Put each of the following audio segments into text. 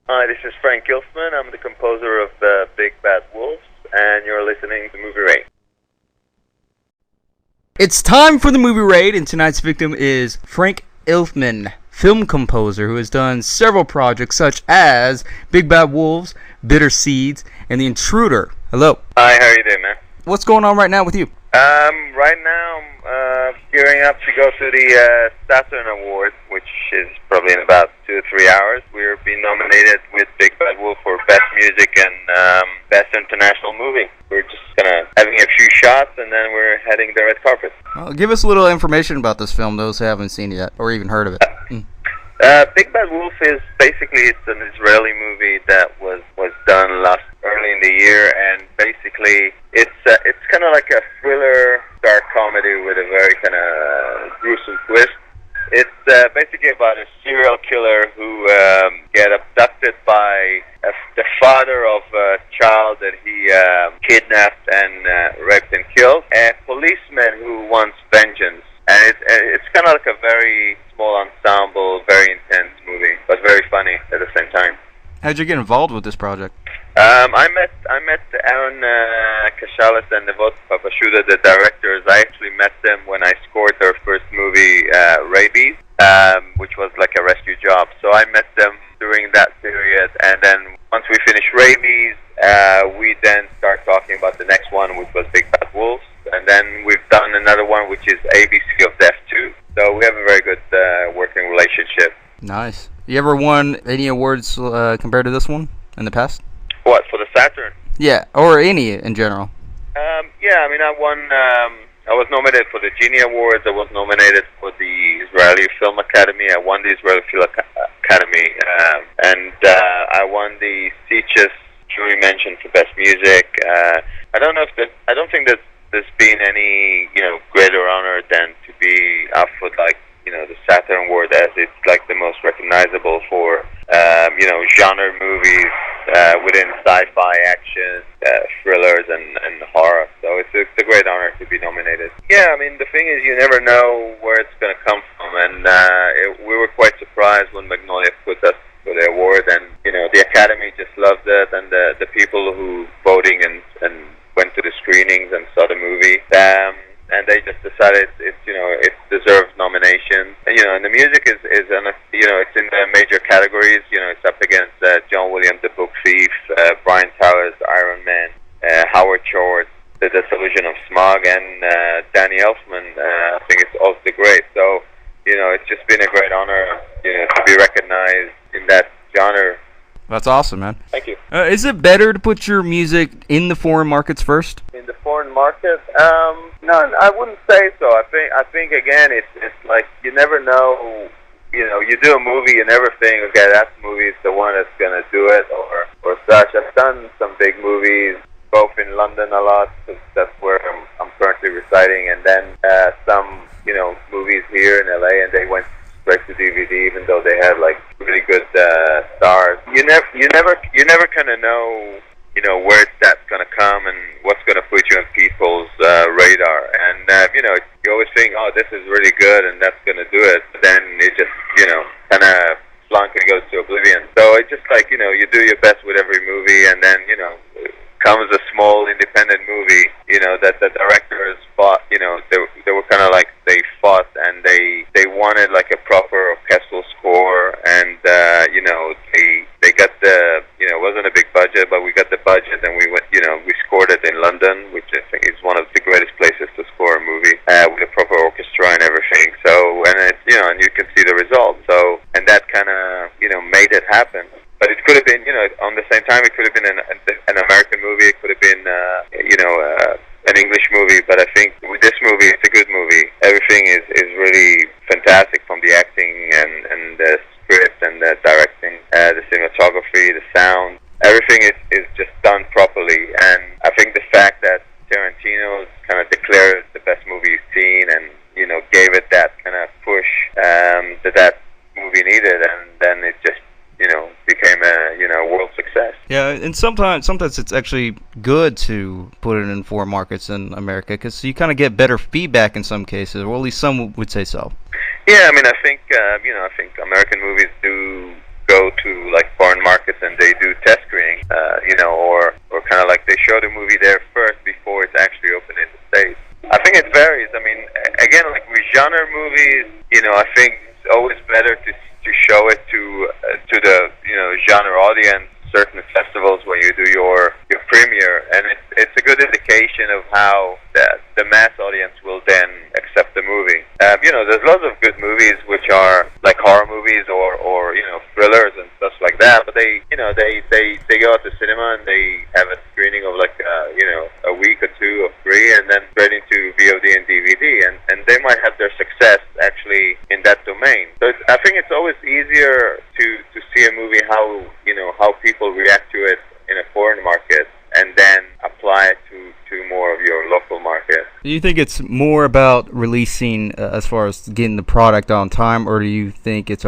Hi, this is Frank Ilfman. I'm the composer of Big Bad Wolves, and you're listening to Movie Raid. It's time for the movie raid, and tonight's victim is Frank Ilfman, film composer who has done several projects such as Big Bad Wolves, Bitter Seeds, and The Intruder. Hello. Hi, how are you doing, man? What's going on right now with you? Right now I'm gearing up to go to the Saturn Award, which is probably in about 2 or 3 hours. We're being nominated with Big Bad Wolf for Best Music and Best International Movie. We're just having a few shots, and then we're heading the red carpet. Well, give us a little information about this film, those who haven't seen it yet, or even heard of it. Big Bad Wolf is basically it's an Israeli movie that was done early in the year, and basically it's kind of like a thriller dark comedy with a very kind of gruesome twist. It's basically about a serial killer who get abducted by the father of a child that he kidnapped and raped and killed, a policeman who wants vengeance. And it's kind of like a very small ensemble, very intense movie, but very funny at the same time. How'd you get involved with this project? I met Aaron Kashalis and Nevot Papashuda, the directors. I actually met them when I scored their first movie, Rabies, which was like a rescue job. So I met them during that period, and then once we finished Rabies, we then start talking about the next one, which was Big Bad Wolves. And then we've done another one, which is ABC of Death 2. So we have a very good working relationship. Nice. You ever won any awards compared to this one in the past? What, for the Saturn? Yeah, or any in general. Yeah, I mean, I won. I was nominated for the Genie Awards. I was nominated for the Israeli Film Academy. I won the Israeli Film Academy, and I won the Sitges Jury Mention for Best Music. I don't think that there's been any greater honor than to be up for the Saturn Award, as it's like the most recognizable for genre movies within sci-fi, action, thrillers, and horror. So it's a great honor to be nominated. Yeah, I mean, the thing is, you never know where it's going to come from, and we were quite surprised when Magnolia put us for the award, and the Academy just loved it, and the people who voting and went to the screenings and saw the movie, and they just decided it deserves nomination. And the music is it's in the major categories. It's up against John Williams, The Book Thief, Brian Tyler's Iron Man, Howard Shore, The Disillusion of Smog, and Danny Elfman. I think it's also great. So it's just been a great honor to be recognized in that genre. That's awesome, man. Thank you. Is it better to put your music in the foreign markets first? In the foreign market? No, I wouldn't say so. I think again, it's like you never know. You do a movie, you never think, okay, that movie is the one that's gonna do it, or such. I've done some big movies, both in London a lot, because that's where I'm currently residing, and then some movies here in LA, and they went straight to DVD, even though they had like really good stars. You never kind of know where that's gonna come and what's gonna put you on people's radar. And you always think, oh, this is really good, and that's gonna do it. But then it just kind of slunk and goes to oblivion. So it's just like you do your best with every movie, and then comes a small independent movie that the directors fought. They were kind of like they fought, and they wanted like a proper orchestral score, and they got the it wasn't a big budget, but we got the budget, and we went we scored it in London, which I think is one of the greatest places to score a movie with a proper orchestra and everything. So and it's and you can see the result. So and that kind of made it happen. But it could have been, on the same time, it could have been an American movie. It could have been, an English movie. But I think with this movie, it's a good movie. Everything is really fantastic, from the acting and the script and the directing, the cinematography, the sound. Everything is just done properly. And I think the fact that Tarantino kind of declared it the best movie he's seen, and gave it that kind of push that movie needed, and then it just became a world success. Yeah, and sometimes it's actually good to put it in foreign markets in America, because you kind of get better feedback in some cases, or at least some would say so. Yeah, I mean, I think I think American movies do go to like foreign markets and they do test screening, or kind of like they show the movie there first before it's actually open in the States. I think it varies. I mean, again, like with genre movies, I think it's always better to show it to the genre audience. Certain festivals where you do your premiere, and it's a good indication of how the mass audience will then accept the movie. There's lots of good movies which are like horror movies or thrillers and stuff like that, but they go out to cinema and they have a screening of like a week or two or three, and then straight into VOD and DVD, and they might have their success actually in that domain. So I think it's always easier to see a movie how people react to it in a foreign market, and then apply it to more of your local market. Do you think it's more about releasing as far as getting the product on time, or do you think it's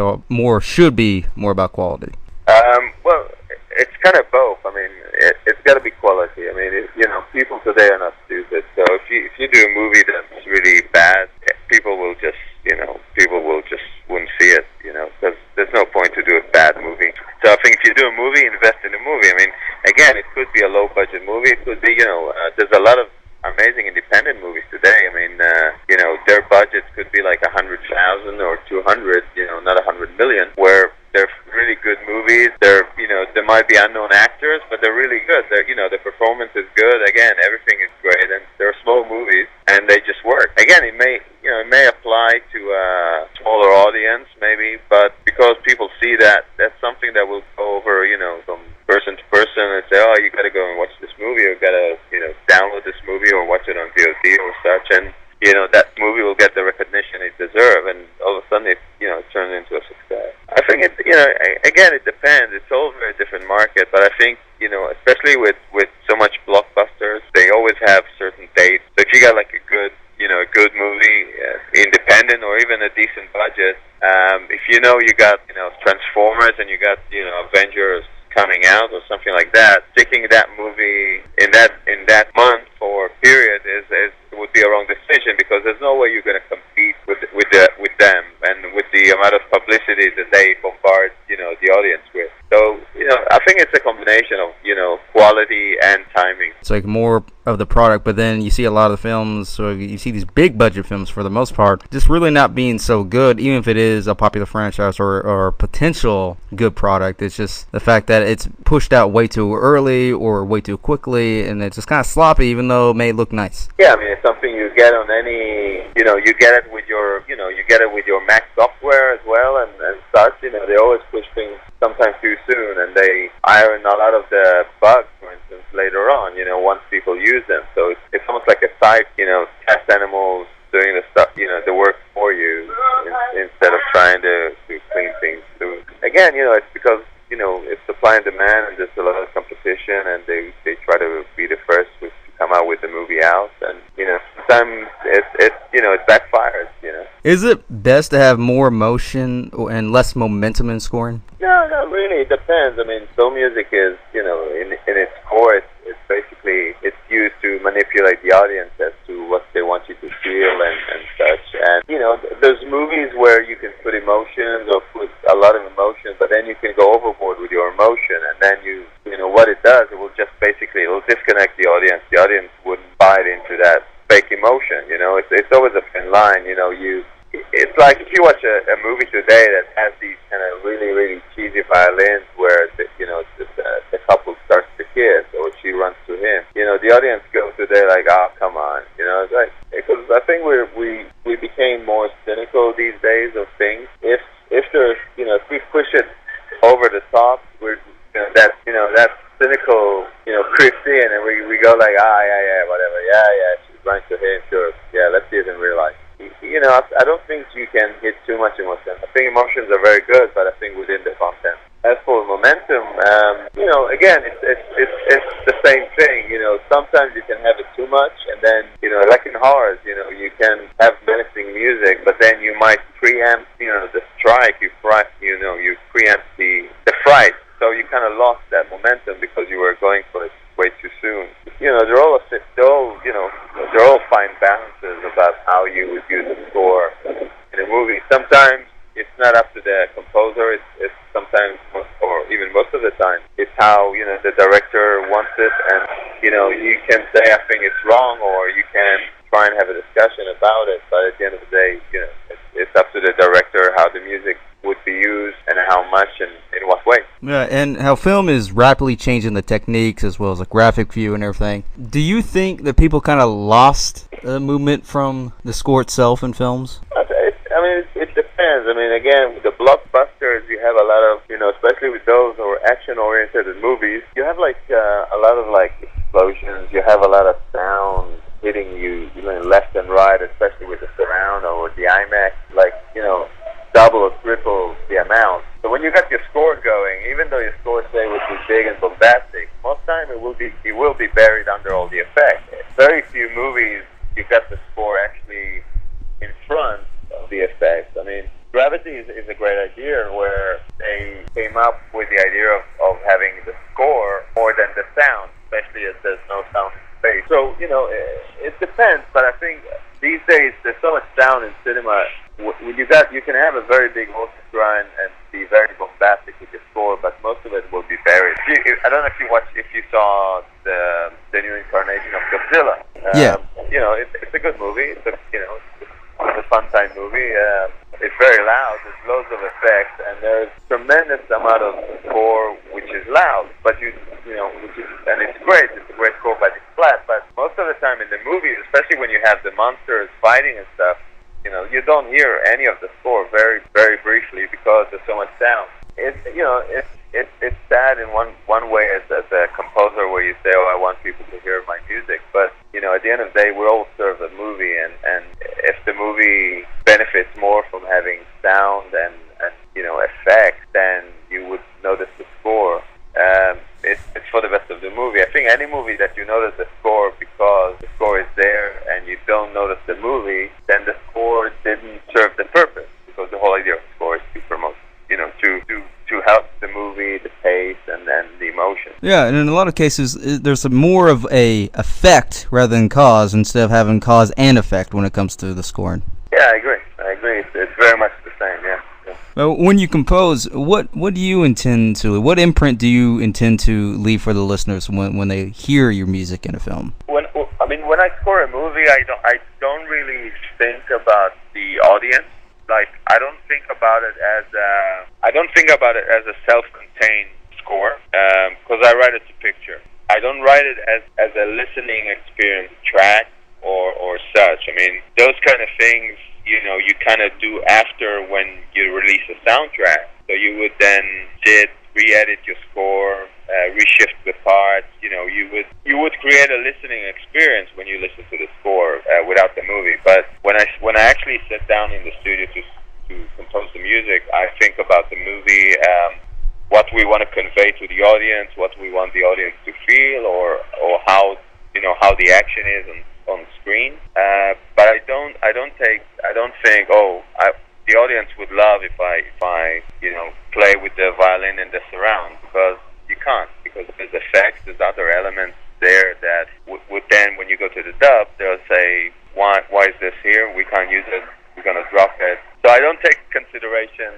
should be more about quality? Well, it's kind of both. I mean, it's got to be quality. I mean, people today are not stupid. So if you do a movie that's really bad, people will just wouldn't see it. Because there's no point to do a bad movie. So I think if you do a movie, invest in a movie. I mean, again, it could be a low-budget movie. It could be, there's a lot of amazing independent movies today. I mean, their budgets could be like 100,000 or 200, not 100 million, where they're really good movies. They're, there might be unknown actors, but they're really good. They're, the performance is good. Again, everything is great, and they're small movies, and they just work. Again, it may apply to a smaller audience, maybe, but because people see that, that's something that will go over, from person to person and say, oh, you got to go and watch this movie, or got to, download this movie or watch it on VOD or such, and that movie will get the recognition it deserves, and all of a sudden it turns into a success. I think it again, it depends. It's all very different market, but I think especially with so much blockbusters, they always have certain dates. So if you got like a good movie, independent or even a decent budget, if you got Transformers and you got Avengers coming out or something like that, sticking that movie in that month or period would be a wrong decision, because there's no way you're going to compete with them and with the amount of publicity that they bombard the audience with. So I think it's a combination of quality and timing. It's like more of the product, but then you see a lot of the films, so you see these big budget films for the most part just really not being so good, even if it is a popular franchise or a potential good product. It's just the fact that it's pushed out way too early or way too quickly, and it's just kind of sloppy, even though it may look nice. Yeah, I mean, it's something you get on any, you get it with your Mac software as well, and such. They always push things sometimes too soon, and they iron a lot of the bugs, for instance, later on, once people use them. So it's almost like a side, test animals doing the stuff, the work for you, instead of trying to clean things through. Again, it's because, it's supply and demand, and there's a lot of competition, and they try to be the first to come out with the movie out, and, sometimes it backfires, Is it best to have more emotion and less momentum in scoring? No, not really. It depends. I mean, film music is, in its core, it's basically, it's used to manipulate the audience as to what they want you to feel and such. And, there's movies where you can put emotions or put a lot of emotions, but then you can go overboard with your emotion, and then what it does, it will just basically, it will disconnect the audience. The audience wouldn't buy into that fake emotion, It's always a thin line, It's like if you watch a movie today that has these kind of really, really cheesy violins where the couple starts to kiss, or she runs to him. The audience goes today like, oh, come on. It's like, because I think we became more cynical these days of things. If there's if we push it over the top, we're that cynical creeps in, and we go like, yeah, whatever, yeah, she's running to him, sure, yeah, let's see it in real life. I don't think you can hit too much emotion. I think emotions are very good, but I think within the content. As for momentum, again, it's the same thing. Sometimes you can have it too much, and then, like in horrors, you can have menacing music, but then you might preempt, the strike. You preempt the fright, so you kind of lost that momentum because you were going for it way too soon. They're all fine balances about how you would use a score in a movie. Sometimes, it's not up to the composer. It's sometimes, or even most of the time, it's how the director wants it, and you can say I think it's wrong, or you can try and have a discussion about it. But at the end of the day, it's up to the director how the music would be used and how much and in what way. Yeah, and how film is rapidly changing the techniques as well as like graphic view and everything. Do you think that people kind of lost the movement from the score itself in films? It depends. Again, with the blockbusters, you have a lot of, especially with those or action-oriented movies, you have like a lot of like explosions. You have a lot of sound hitting you, left and right, especially with the surround or with the IMAX, like double or triple the amount. So when you got your score going, even though your score say would be big and bombastic, most time it will be buried under all the effects. Very few movies you got the score actually in front of the effects. Gravity is a great idea where they came up with the idea of having the score more than the sound, especially as there's no sound in space. So, it depends, but I think these days there's so much sound in cinema. You can have a very big orchestra and be very bombastic with your score, but most of it will be buried. I don't know if you saw the new incarnation of Godzilla. Yeah. It's a good movie. It's a fun time movie. It's very loud. There's loads of effects, and there's tremendous amount of score which is loud. But and it's great. It's a great score, but it's flat. But most of the time in the movies, especially when you have the monsters fighting and stuff, you don't hear any of the score very, very briefly because there's so much sound. It's sad in one way as a composer where you say, oh, I want people to hear my music, but at the end of the day, we all serve a movie, and if the movie benefits more from having sound and effects, then you would notice the score. It's for the best of the movie. I think any movie that you notice the score because the score is there and you don't notice the movie, then the score didn't serve the purpose, because the whole idea of the score is to promote, to help the movie, the pace, and then the emotion. Yeah, and in a lot of cases, there's more of a effect rather than cause, instead of having cause and effect when it comes to the scoring. Yeah, I agree. It's very much the same, yeah. Well, when you compose, what do you intend to, what imprint do you intend to leave for the listeners when they hear your music in a film? When I score a movie, I don't really think about the audience. Like, I don't think about it as a self-contained score, because I write it to picture. I don't write it as a listening experience track or such. Those kind of things, you kind of do after when you release a soundtrack. So you would then sit, re-edit your score, reshift the parts. You would create a listening experience when you listen to the score without the movie. But when I actually sit down in the studio to compose the music, I think about the movie, what we want to convey to the audience, what we want the audience to feel, or how the action is on screen. But I don't think the audience would love if I play with the violin and the surround, because you can't, because there's effects, there's other elements there that would then, when you go to the dub, they'll say, why is this here? We can't use it. We're going to drop it. So I don't take consideration,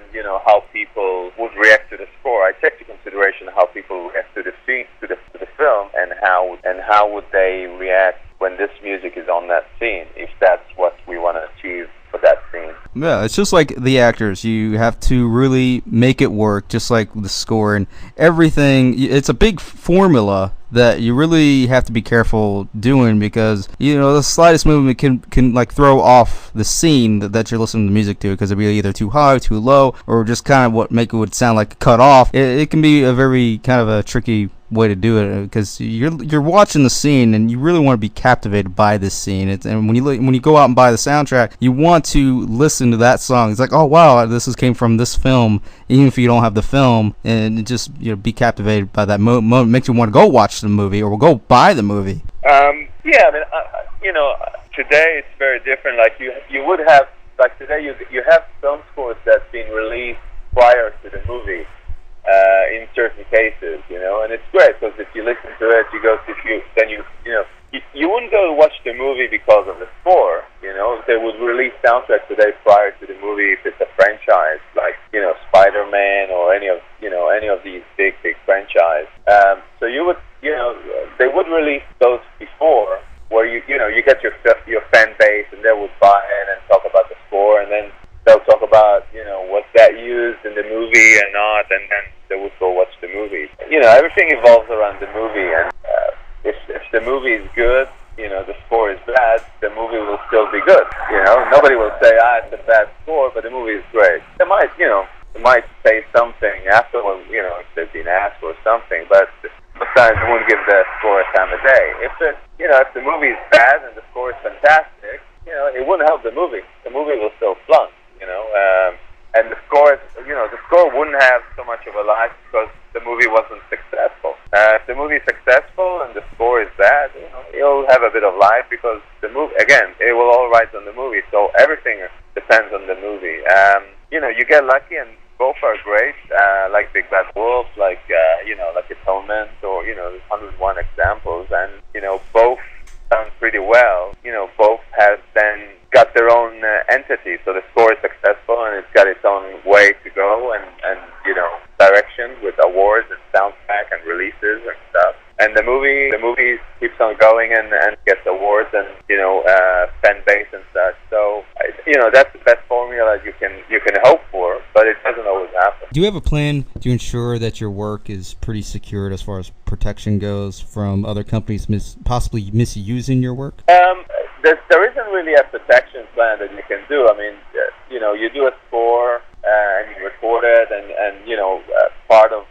how people would react to the score. I take into consideration how people react to the scene, to the film, and how would they react when this music is on that scene, if that's what we want to achieve for that scene. Yeah, it's just like the actors. You have to really make it work, just like the score and everything. It's a big formula that you really have to be careful doing, because the slightest movement can like throw off the scene that you're listening to music to, because it'll be either too high, too low, or just kind of what make it would sound like cut off. It can be a very kind of a tricky way to do it, because you're watching the scene and you really want to be captivated by this scene. And when you go out and buy the soundtrack, you want to listen to that song. It's like, oh wow, came from this film, even if you don't have the film, and just be captivated by that moment. Makes you want to go watch the movie or go buy the movie. Today it's very different. Like you would have, like today you have film scores that's been released prior to the movie. In certain cases, and it's great, because if you listen to it, you go to then you you wouldn't go watch the movie because of the score. You know, they would release soundtrack today prior to the movie if it's a franchise, like, you know, Spider-Man or any of these big franchise. So you would, you know, they would release those before, where you get your fan base, and they would buy it and talk about the score, and then they'll talk about, you know, what that used in the movie and not, and then they would go watch the movie. You know, everything evolves around the movie, and if the movie is good, you know, the score is bad, the movie will still be good. You know, nobody will say, it's a bad score, but the movie is great. They might say something afterwards, you know, if they've been asked or something, but sometimes they won't give the score a time of day. If the movie is bad and the score is fantastic, you know, it wouldn't help the movie. The movie will still flunk, you know, and the score wouldn't have so much of a life because the movie wasn't successful. If the movie is successful and the score is bad, you know, it'll have a bit of life because the movie, again, it will all ride on the movie. So everything depends on the movie. You know, you get lucky, and both are great, like Big Bad Wolf, like Atonement, or, you know, there's 101 examples, and, you know, both sound pretty well. You know, both have then got their own entity, so the score is successful, and it's got its own way to go, and you know, direction with awards and soundtrack and releases and stuff. And the movie keeps on going and gets awards and, you know, fan base and such. So, you know, that's the best formula you can hope for, but it doesn't always happen. Do you have a plan to ensure that your work is pretty secured as far as protection goes from other companies possibly misusing your work? There isn't really a protection plan that you can do. I mean, you know, you do a score and you record it, and you know, part of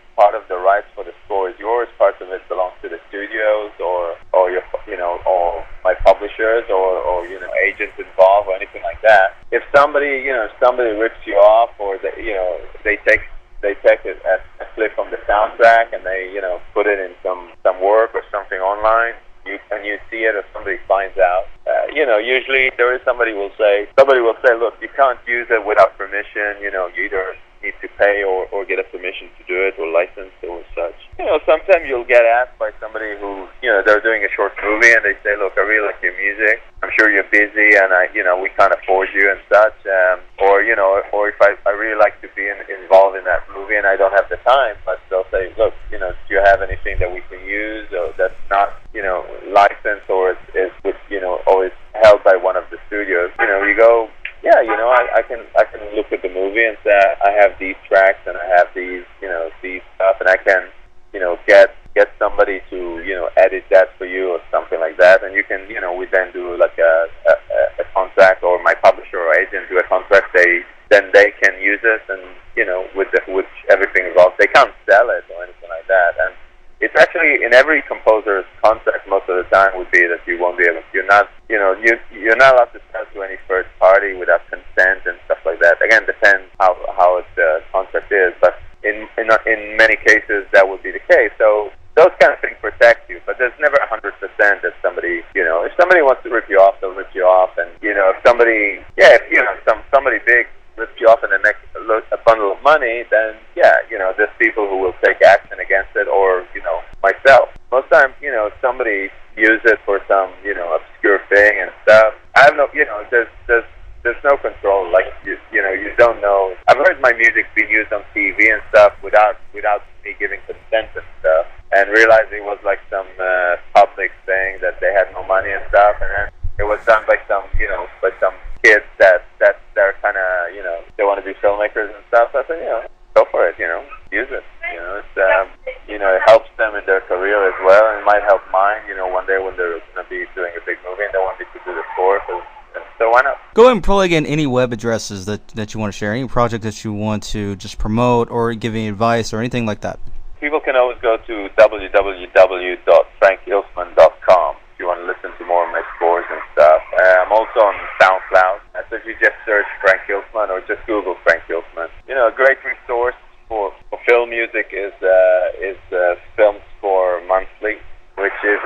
the rights for the score is yours. Part of it belongs to the studios or your, you know, or my publishers or you know, agents involved or anything like that. If somebody rips you off, or they take a clip from the soundtrack and they, you know, put it in some work or something online, and you see it, or somebody finds out, you know, usually there is somebody will say, look, you can't use it without permission. You know, you either need to pay or get a permission to do it, or license or such. You know, sometimes you'll get asked by somebody who, you know, they're doing a short movie, and they say, look, I really like your music. I'm sure you're busy, and we can't afford you and such. Or if I really like to be involved in that movie, and I don't have the time, but they'll say, look, you know, do you have anything that we can use, or that's not, you know, licensed, or is you know, always held by one of the studios? You know, you go, yeah, you know, I can look at the movie and say, I have these tracks and I have these, you know, these stuff, and I can, you know, get somebody to, you know, edit that for you or something like that, and you can, you know, we then do like a contract, or my publisher or agent do a contract. They can use it, and, you know, with everything involved, they can't sell it or anything like that. And it's actually in every composer's contract most of the time would be that you won't be able. You're not allowed to sell to any third party without consent and stuff like that. Again, depends how the contract is, but in many cases that would be the case. So those kind of things protect you, but there's never 100% that somebody, you know, if somebody wants to rip you off, they'll rip you off, and, you know, if somebody big rips you off and they make a bundle of money, then yeah, you know, there's people who will take action against it, or, you know, myself. Most times, you know, if somebody use it for some, you know, obscure thing and stuff, I have no, you know, there's no control. Like, you know, you don't know. I've heard my music being used on TV and stuff without me giving consent and stuff, and realized it was like some public thing that they had no money and stuff, and then it was done by some kids that they're kind of, you know, they want to be filmmakers and stuff. So I said, you know, go for it, you know, use it. You know, it's you know, it helps them in their career as well, and it might help mine, you know, one day when they're going to be doing a big movie and they want me to do the score. So why not? Go ahead and plug in any web addresses that you want to share, any project that you want to just promote or give any advice or anything like that. People can always go to www.frankilfman.com if you want to listen to more of my scores and stuff. I'm also on SoundCloud. So if you just search Frank Ilfman or just Google Frank Ilfman, you know, a great resource for film music is Film Score Monthly, which is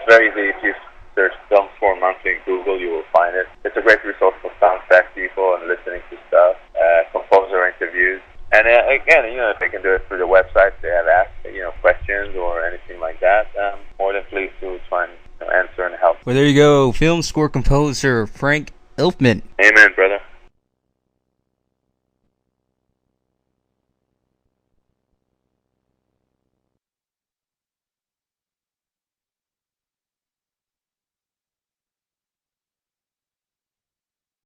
very easy. If you search Film Score Monthly in Google, you will find it. It's a great resource for soundtrack people and listening to stuff, composer interviews. And again, you know, if they can do it through the website, they have asked, you know, questions or anything like that, more than pleased to try and answer and help. Well, there you go. Film score composer Frank Ilfman.